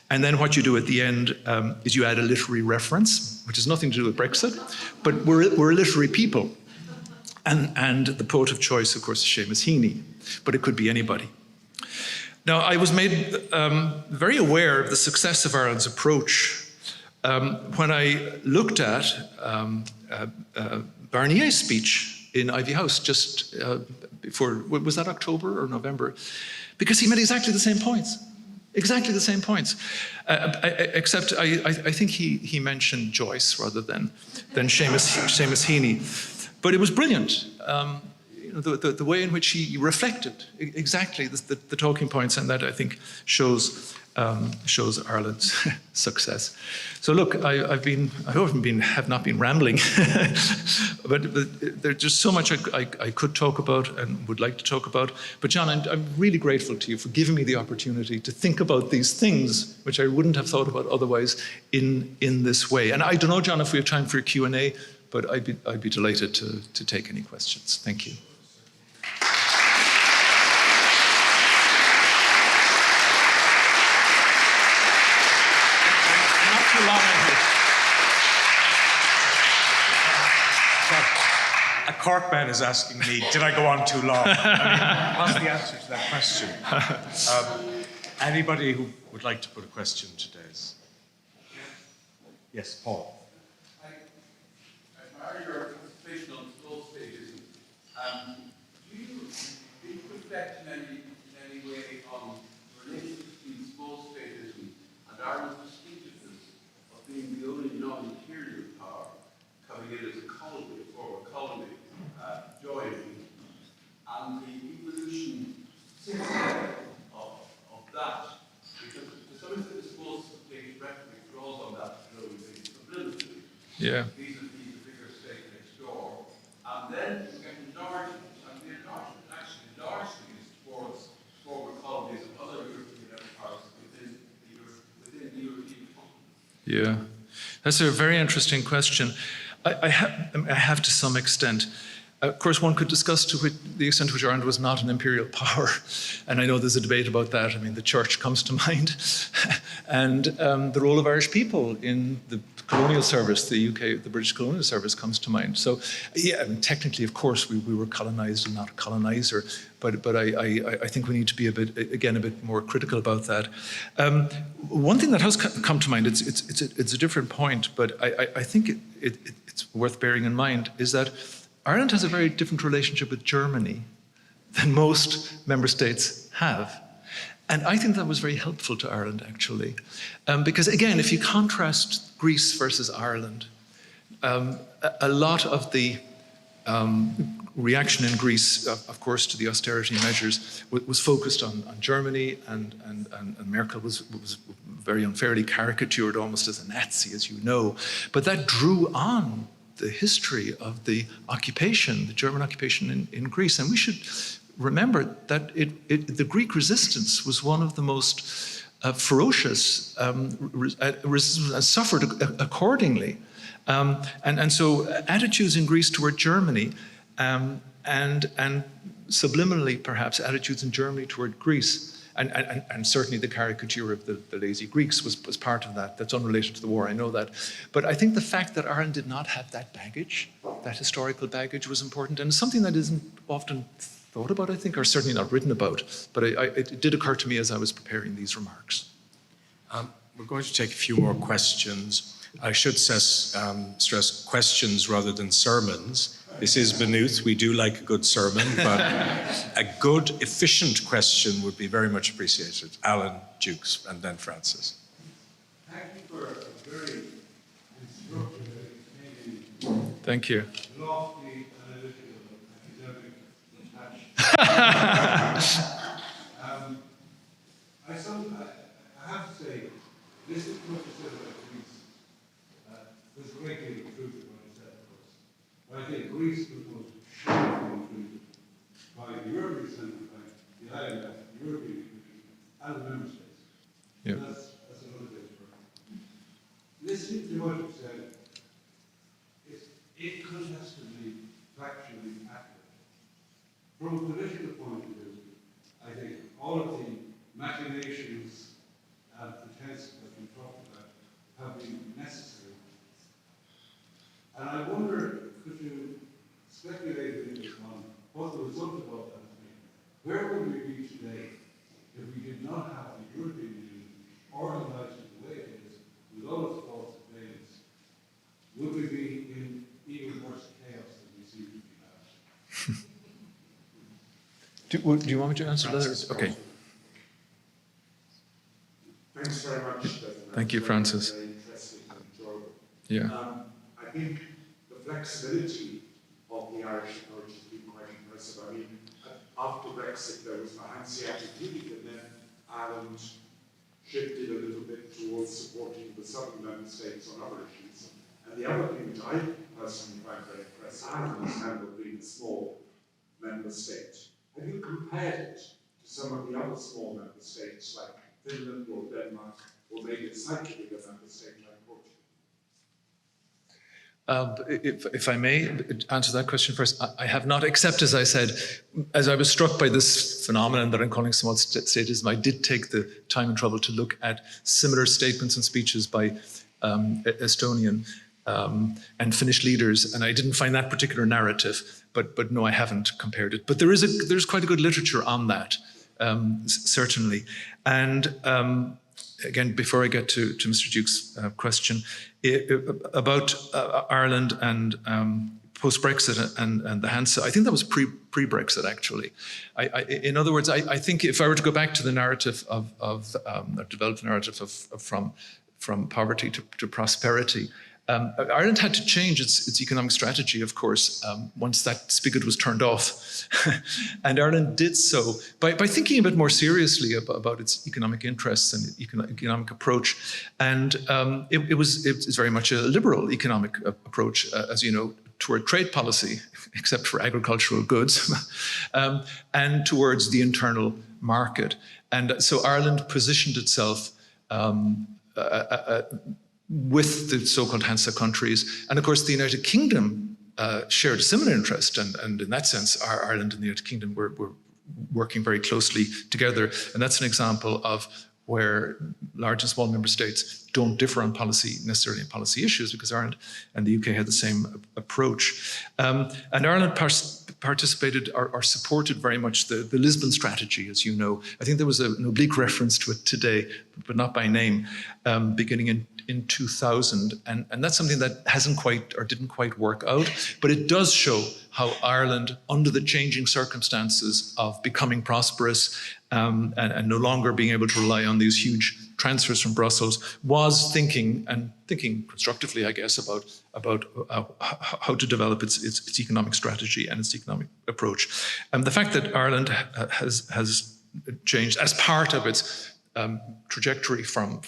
And then what you do at the end is you add a literary reference, which has nothing to do with Brexit, but we're a literary people. And the poet of choice, of course, is Seamus Heaney, but it could be anybody. Now, I was made very aware of the success of Ireland's approach when I looked at Barnier's speech in Ivy House just before, was that October or November? Because he made exactly the same points. Exactly the same points, except I think he mentioned Joyce rather than Seamus Heaney. But it was brilliant, the way in which he reflected exactly the talking points, and that I think shows Ireland's success. So look, I have not been rambling, but there's just so much I could talk about and would like to talk about. But John, I'm really grateful to you for giving me the opportunity to think about these things, which I wouldn't have thought about otherwise in this way. And I don't know, John, if we have time for a Q&A, but I'd be delighted to take any questions. Thank you. Not too long, a Cork man is asking me, did I go on too long? I mean, what's the answer to that question? Anybody who would like to put a question to Des? Yes, Paul. Your participation on slow stages, do you reflect in any way on the relationship between small statism and Ireland's distinctiveness of being the only non-imperial power coming in as a colony, or a colony, joining, and the evolution since then of that? Because to some extent, the small stage rhetoric draws on that growing subliminally. Yeah. And then you get enlargement, and the enlargement actually largely is towards former colonies of other European empires within the European continent. Yeah, that's a very interesting question. I have to some extent. Of course, one could discuss the extent to which Ireland was not an imperial power, and I know there's a debate about that. I mean, the church comes to mind, and the role of Irish people in the colonial service, the British colonial service comes to mind. So, yeah, I mean, technically, of course, we were colonized and not a colonizer, but I think we need to be a bit more critical about that. One thing that has come to mind, it's a different point, but I think it's worth bearing in mind, is that Ireland has a very different relationship with Germany than most member states have. And I think that was very helpful to Ireland, actually. Because again, if you contrast Greece versus Ireland, a lot of the reaction in Greece, of course, to the austerity measures was focused on Germany, and Merkel was very unfairly caricatured almost as a Nazi, as you know. But that drew on the history of the occupation, the German occupation in Greece. And we should remember that the Greek resistance was one of the most ferocious resistance, and suffered accordingly. And so attitudes in Greece toward Germany, and subliminally perhaps attitudes in Germany toward Greece, and certainly the caricature of the lazy Greeks was part of that. That's unrelated to the war, I know that. But I think the fact that Ireland did not have that baggage, that historical baggage, was important, and it's something that isn't often thought about, I think, or certainly not written about. But it did occur to me as I was preparing these remarks. We're going to take a few more questions. I should stress questions rather than sermons. This is Maynooth. We do like a good sermon, but a good, efficient question would be very much appreciated. Alan, Dukes, and then Francis. Thank you for a very instructive, maybe Thank you. lofty, analytical, academic attachment. I have to say, listening to what you said about Greece, there's a great deal of truth in what you said, of course. But I think Greece was most shamefully treated by the European Central Bank, the IMF, the European Commission, and the member states. Yeah. And that's another day's work. Listening to what you said, it's incontestably factually accurate. From a political point of view, I think all of the machinations and pretenses that we talked about have been necessary. And I wonder, could you speculate a little on what the result of all that has been? Where would we be today if we did not have the European Union organized in the way it is, with all its faults and failings? Would we be in even worse chaos than we seem to be now? Do you want me to answer that? Okay. Thanks very much, Desmond. Thank you, Francis. Very interesting and enjoyable. Yeah. I think the flexibility of the Irish approach has been quite impressive. I mean, after Brexit, there was the Hanseatic League, and then Ireland shifted a little bit towards supporting the southern member states on other issues. And the other thing which I personally find very impressive is handled being a small member state. Have you compared it to some of the other small member states like Finland or Denmark, or maybe a slightly bigger member state like Portugal? If I may answer that question first, I have not, except as I said, as I was struck by this phenomenon that I'm calling small statism, I did take the time and trouble to look at similar statements and speeches by Estonian and Finnish leaders, and I didn't find that particular narrative, but no, I haven't compared it. But there's quite a good literature on that, certainly. And again, before I get to Mr. Duke's question, about Ireland and post-Brexit and the Hansa, I think that was pre-Brexit, actually. In other words, I think if I were to go back to the narrative develop the narrative from poverty to prosperity, Ireland had to change its economic strategy, of course, once that spigot was turned off. And Ireland did so by thinking a bit more seriously about its economic interests and economic approach. And it's very much a liberal economic approach, as you know, toward trade policy, except for agricultural goods, and towards the internal market. And so Ireland positioned itself with the so-called Hansa countries. And of course, the United Kingdom shared a similar interest. And in that sense, Ireland and the United Kingdom were working very closely together. And that's an example of where large and small member states don't differ on policy, necessarily in policy issues, because Ireland and the UK had the same approach. And Ireland participated or supported very much the Lisbon strategy, as you know. I think there was an oblique reference to it today, but not by name, beginning in 2000. And that's something that hasn't quite or didn't quite work out, but it does show how Ireland, under the changing circumstances of becoming prosperous and no longer being able to rely on these huge transfers from Brussels, was thinking constructively, I guess, about how to develop its economic strategy and its economic approach. The fact that Ireland has changed as part of its trajectory from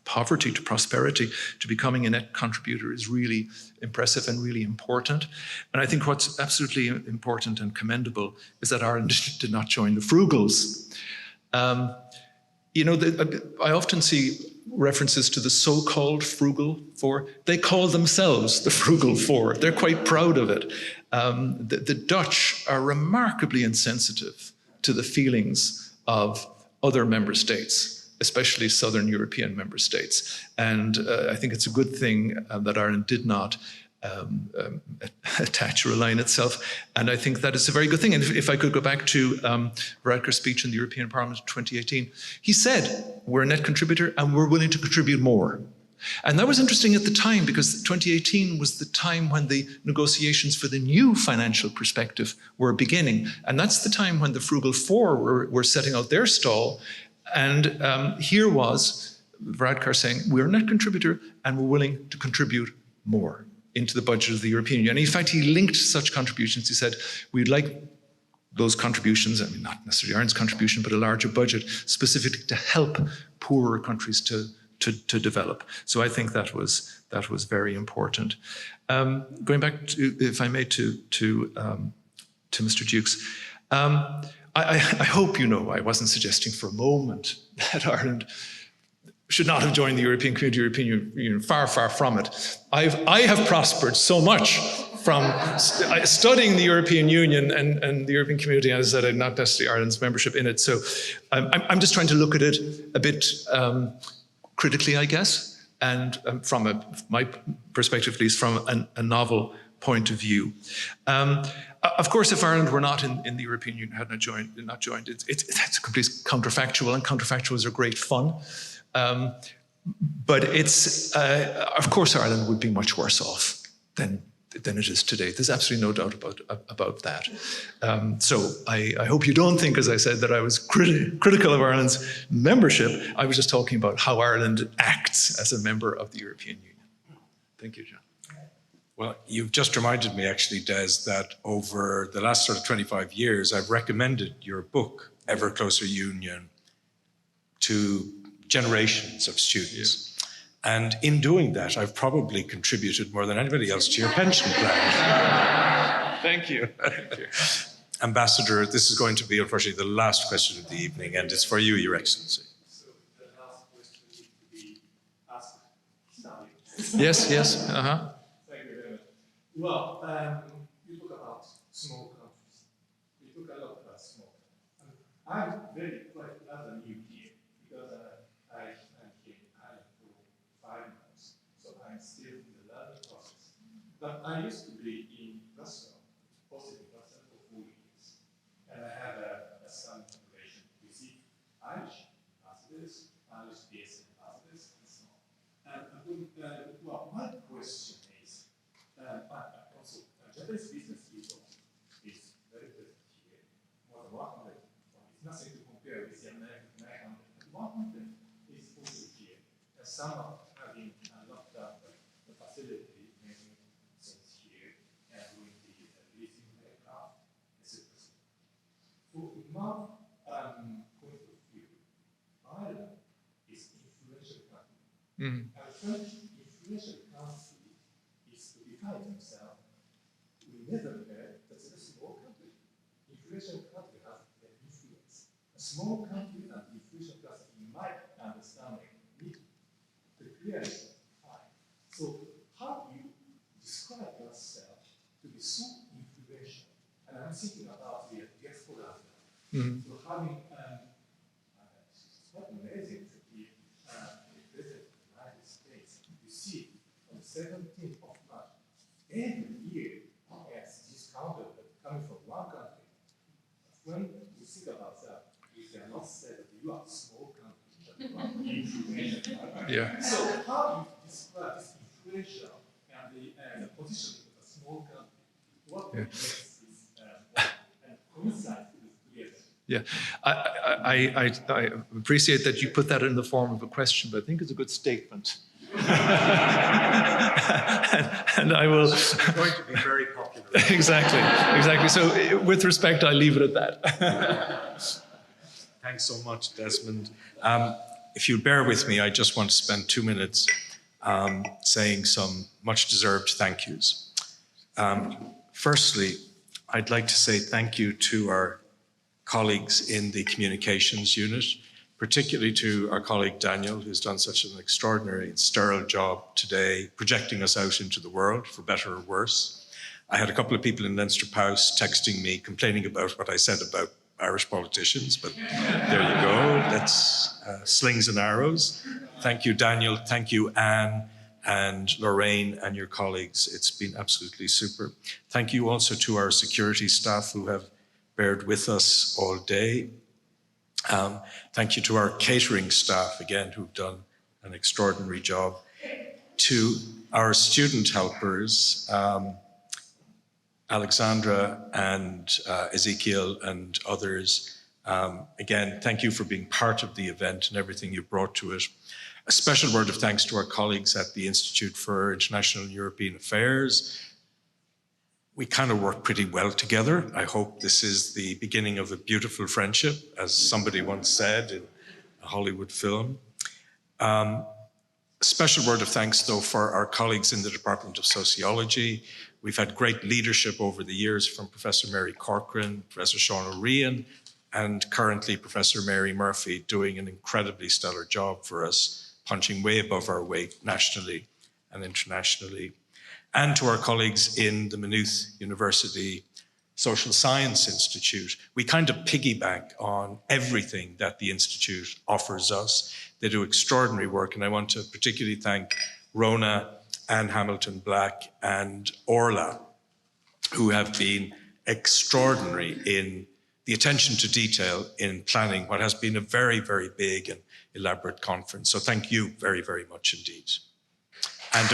poverty to prosperity to becoming a net contributor is really impressive and really important. And I think what's absolutely important and commendable is that Ireland did not join the frugals. I often see references to the so-called frugal four. They call themselves the frugal four. They're quite proud of it. The Dutch are remarkably insensitive to the feelings of other member states, especially Southern European member states. And I think it's a good thing that Ireland did not attach or align itself. And I think that is a very good thing. And if I could go back to Varadkar's speech in the European Parliament in 2018, he said, we're a net contributor and we're willing to contribute more. And that was interesting at the time because 2018 was the time when the negotiations for the new financial perspective were beginning. And that's the time when the Frugal Four were setting out their stall. And here was Varadkar saying, we're a net contributor and we're willing to contribute more into the budget of the European Union. And in fact, he linked such contributions. He said, we'd like those contributions, I mean, not necessarily Ireland's contribution, but a larger budget specifically to help poorer countries to develop. So I think that was very important. Going back to, if I may, to Mr. Dukes, I hope you know I wasn't suggesting for a moment that Ireland should not have joined the European Community, European Union, far, far from it. I have prospered so much from studying the European Union and the European Community, as I said, not necessarily Ireland's membership in it. So I'm just trying to look at it a bit critically, I guess, and from my perspective, at least from a novel point of view. Of course, if Ireland were not in the European Union, had not joined, it's complete counterfactual, and counterfactuals are great fun. But it's, of course, Ireland would be much worse off than it is today. There's absolutely no doubt about that. So I hope you don't think, as I said, that I was critical of Ireland's membership. I was just talking about how Ireland acts as a member of the European Union. Thank you, John. Well, you've just reminded me, actually, Des, that over the last sort of 25 years, I've recommended your book, Ever Closer Union, to generations of students. Yeah. And in doing that, I've probably contributed more than anybody else to your pension plan. Thank you. Thank you. Ambassador, this is going to be, unfortunately, the last question of the evening, and it's for you, Your Excellency. So the last question needs to be asked. Yes, yes. Thank you very much. Well, you talk about small countries. You talk a lot about small countries. I'm very quite rather new here because I'm here in Ireland for 5 months, so I'm still in the learning process. But I used to be in Brussels, possibly Brussels, for 4 years, and I have a some relation with the Irish ambassadors, Irish PSN ambassadors, and so on. And well, my question is. Also, Japanese business people is very present here. More than 100. It's nothing to compare with the American. 100 is also here. And some are having locked up the facility, making things here, and doing the leasing aircraft, etc. So, in my point of view, Ireland is an influential country. And French influential country is to define himself. We never heard that a small country. Influential country has an influence. A small country and influential country, in my understanding, need to clearly define. So, how do you describe yourself to be so influential? And I'm thinking about the diaspora. So, having it's quite amazing to be the president of the United States. You see, on the 17th of March, every year, yes, this counter coming from one country. When we think about that, we cannot say that you are a small country, but you are influential. Yeah. So how do you describe this influential and the position of a small country? What makes this and coincide with together? Yeah, I appreciate that you put that in the form of a question, but I think it's a good statement. and I will. It's going to be very popular. Exactly. So, with respect, I leave it at that. Thanks so much, Desmond. If you'll bear with me, I just want to spend 2 minutes saying some much-deserved thank yous. Firstly, I'd like to say thank you to our colleagues in the communications unit, particularly to our colleague Daniel, who's done such an extraordinary and sterile job today, projecting us out into the world, for better or worse. I had a couple of people in Leinster House texting me, complaining about what I said about Irish politicians, but there you go. That's slings and arrows. Thank you, Daniel. Thank you, Anne and Lorraine and your colleagues. It's been absolutely super. Thank you also to our security staff who have bared with us all day. Thank you to our catering staff, again, who've done an extraordinary job. To our student helpers, Alexandra and Ezekiel and others. Again, thank you for being part of the event and everything you brought to it. A special word of thanks to our colleagues at the Institute for International and European Affairs. We kind of work pretty well together. I hope this is the beginning of a beautiful friendship, as somebody once said in a Hollywood film. A special word of thanks, though, for our colleagues in the Department of Sociology. We've had great leadership over the years from Professor Mary Corcoran, Professor Sean O'Rian, and currently Professor Mary Murphy, doing an incredibly stellar job for us, punching way above our weight nationally and internationally. And to our colleagues in the Maynooth University Social Science Institute. We kind of piggyback on everything that the Institute offers us. They do extraordinary work, and I want to particularly thank Rona, Anne Hamilton-Black, and Orla, who have been extraordinary in the attention to detail in planning what has been a very, very big and elaborate conference. So thank you very, very much indeed. And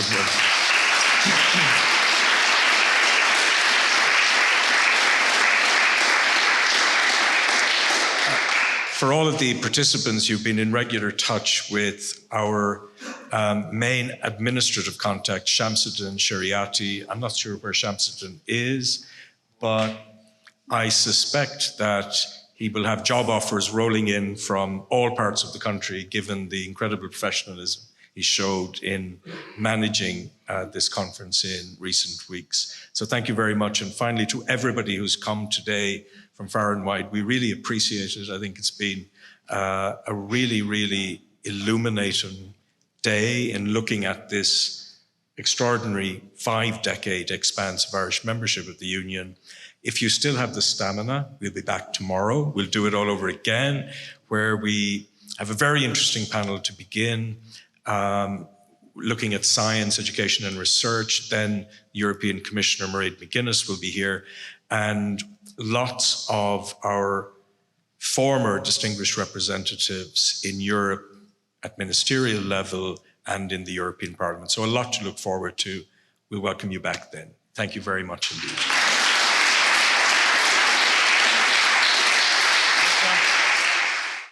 for all of the participants, you've been in regular touch with our main administrative contact, Shamsuddin Shariati. I'm not sure where Shamsuddin is, but I suspect that he will have job offers rolling in from all parts of the country, given the incredible professionalism he showed in managing this conference in recent weeks. So thank you very much. And finally, to everybody who's come today from far and wide, we really appreciate it. I think it's been a really, really illuminating day in looking at this extraordinary 5-decade expanse of Irish membership of the Union. If you still have the stamina, we'll be back tomorrow. We'll do it all over again, where we have a very interesting panel to begin, looking at science, education and research. Then European Commissioner Mairead McGuinness will be here, and lots of our former distinguished representatives in Europe at ministerial level and in the European Parliament. So a lot to look forward to. We'll welcome you back then. Thank you very much indeed.